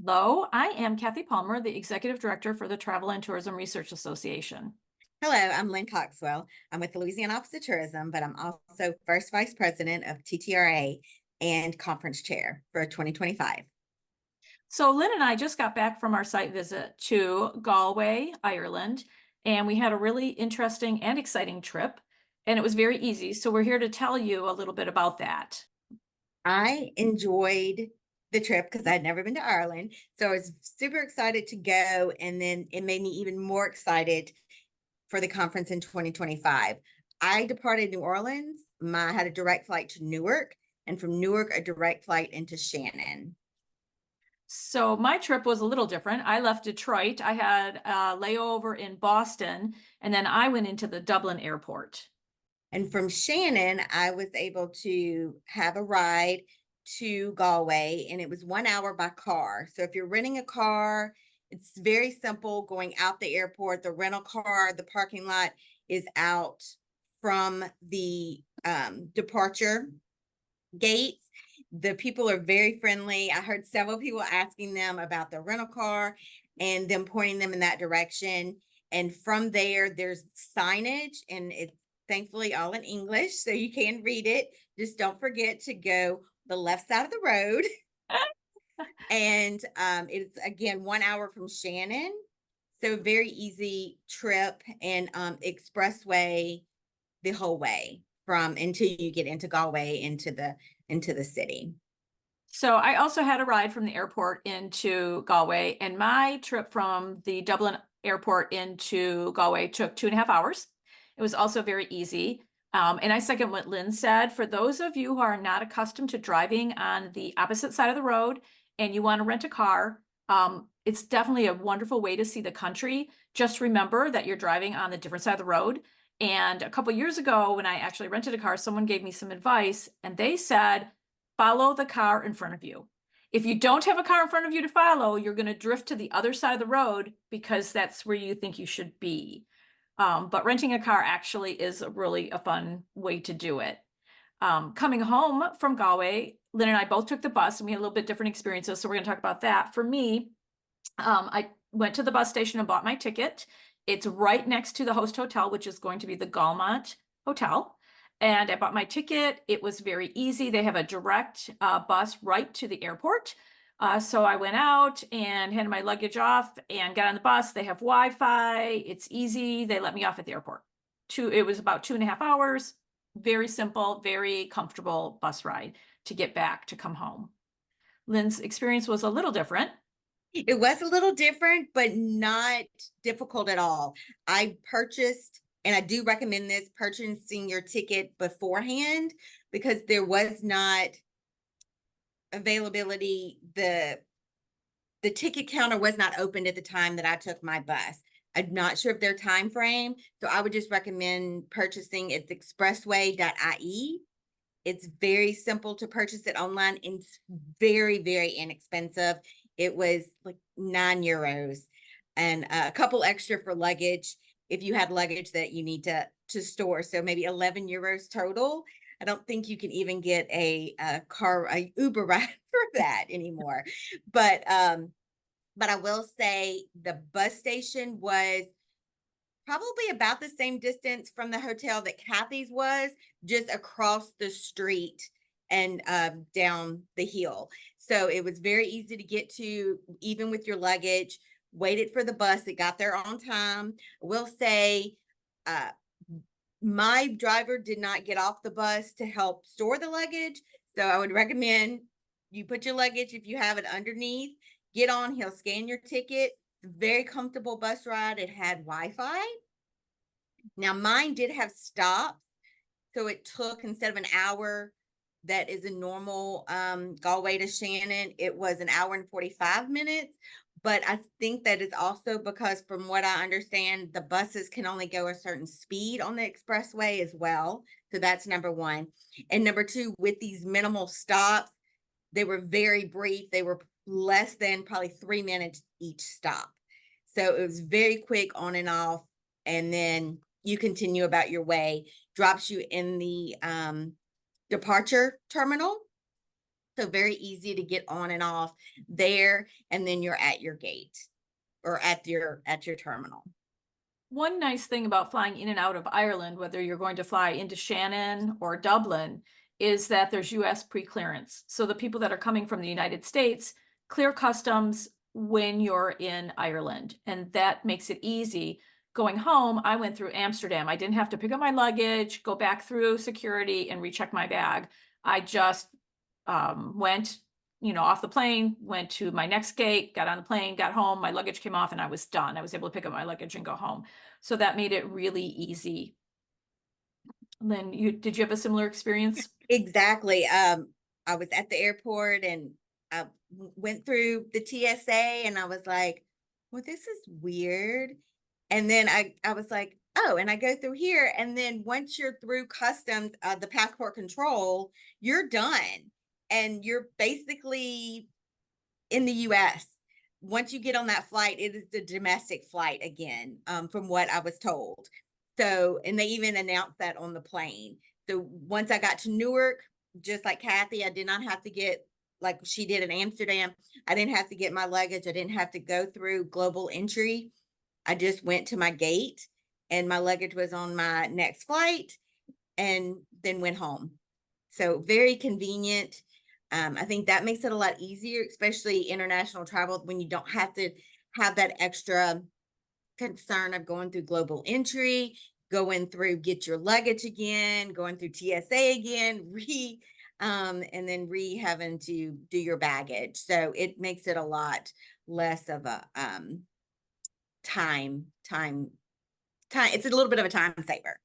Hello, I am Kathy Palmer, the Executive Director for the Travel and Tourism Research Association. Hello, I'm Lynn Coxwell. I'm with the Louisiana Office of Tourism, but I'm also First Vice President of TTRA and Conference Chair for 2025. So Lynn and I just got back from our site visit to Galway, Ireland, and we had a really interesting and exciting trip, and it was very easy. So we're here to tell you a little bit about that. I enjoyed the trip because I'd never been to Ireland. So I was super excited to go. And then it made me even more excited for the conference in 2025. I departed New Orleans. I had a direct flight to Newark, and from Newark, a direct flight into Shannon. So my trip was a little different. I left Detroit. I had a layover in Boston, and then I went into the Dublin airport. And from Shannon, I was able to have a ride to Galway, and it was 1 hour by car. So if you're renting a car, it's very simple going out the airport. The rental car, the parking lot is out from the departure gates. The people are very friendly. I heard several people asking them about the rental car and them pointing them in that direction. And from there, there's signage, and it's thankfully all in English, so you can read it. Just don't forget to go the left side of the road. And it's again 1 hour from Shannon. So very easy trip, and expressway the whole way from until you get into Galway into the city. So I also had a ride from the airport into Galway, and my trip from the Dublin airport into Galway took 2.5 hours. It was also very easy. And I second what Lynn said. For those of you who are not accustomed to driving on the opposite side of the road and you want to rent a car, it's definitely a wonderful way to see the country. Just remember that you're driving on the different side of the road. And a couple years ago, when I actually rented a car, someone gave me some advice, and they said, follow the car in front of you. If you don't have a car in front of you to follow, you're going to drift to the other side of the road because that's where you think you should be. But renting a car actually is really a fun way to do it. Coming home from Galway, Lynn and I both took the bus, and we had a little bit different experiences. So we're going to talk about that. For me, I went to the bus station and bought my ticket. It's right next to the host hotel, which is going to be the Galmont Hotel. And I bought my ticket. It was very easy. They have a direct bus right to the airport. So I went out and handed my luggage off and got on the bus. They have Wi-Fi. It's easy. They let me off at the airport. It was about 2.5 hours. Very simple, very comfortable bus ride to get back to come home. Lynn's experience was a little different. It was a little different, but not difficult at all. I purchased, and I do recommend this, purchasing your ticket beforehand, because there was not availability. The ticket counter was not opened at the time that I took my bus. I'm not sure of their time frame, so I would just recommend purchasing at expressway.ie. It's very simple to purchase it online, and it's very, very inexpensive. It was like €9 and a couple extra for luggage if you had luggage that you need to store. So maybe €11 total. I don't think you can even get a Uber ride for that anymore. But I will say the bus station was probably about the same distance from the hotel that Kathy's was, just across the street and down the hill. So it was very easy to get to, even with your luggage. Waited for the bus. It got there on time. I will say my driver did not get off the bus to help store the luggage. So I would recommend you put your luggage, if you have it, underneath. Get on, he'll scan your ticket. It's a very comfortable bus ride. It had Wi-Fi. Now mine did have stops. So it took, instead of an hour that is a normal Galway to Shannon, it was 1 hour and 45 minutes. But I think that is also because, from what I understand, the buses can only go a certain speed on the expressway as well. So that's number one. And number two, with these minimal stops, they were very brief. They were less than probably 3 minutes each stop. So it was very quick on and off. And then you continue about your way, drops you in the departure terminal. So very easy to get on and off there, and then you're at your gate or at your terminal. One nice thing about flying in and out of Ireland, whether you're going to fly into Shannon or Dublin, is that there's US pre-clearance. So the people that are coming from the United States clear customs when you're in Ireland, and that makes it easy. Going home, I went through Amsterdam. I didn't have to pick up my luggage, go back through security, and recheck my bag. I just went, off the plane, went to my next gate, got on the plane, got home, my luggage came off, and I was done. I was able to pick up my luggage and go home. So that made it really easy. Lynn, did you have a similar experience? Exactly. I was at the airport and I went through the TSA and I was like, well, this is weird. And then I was like, oh, and I go through here. And then once you're through customs, the passport control, you're done. And you're basically in the US. Once you get on that flight, it is the domestic flight again, from what I was told. So, and they even announced that on the plane. So once I got to Newark, just like Kathy, I did not have to get, like she did in Amsterdam, I didn't have to get my luggage. I didn't have to go through global entry. I just went to my gate and my luggage was on my next flight and then went home. So very convenient. I think that makes it a lot easier, especially international travel, when you don't have to have that extra concern of going through global entry, going through get your luggage again, going through TSA again, and then having to do your baggage. So it makes it a lot less of a time. It's a little bit of a time saver.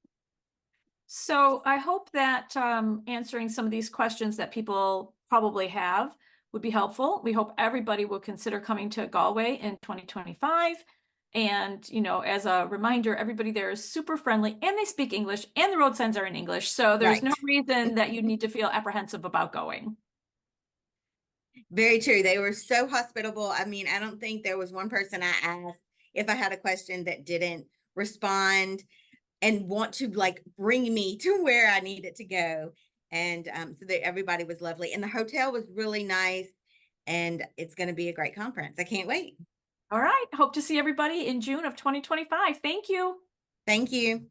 So I hope that answering some of these questions that people probably have would be helpful. We hope everybody will consider coming to Galway in 2025. And, as a reminder, everybody there is super friendly and they speak English and the road signs are in English. So there's no Right. reason that you need to feel apprehensive about going. Very true. They were so hospitable. I mean, I don't think there was one person I asked if I had a question that didn't respond and want to like bring me to where I needed to go. And so that everybody was lovely. And the hotel was really nice. And it's going to be a great conference. I can't wait. All right. Hope to see everybody in June of 2025. Thank you. Thank you.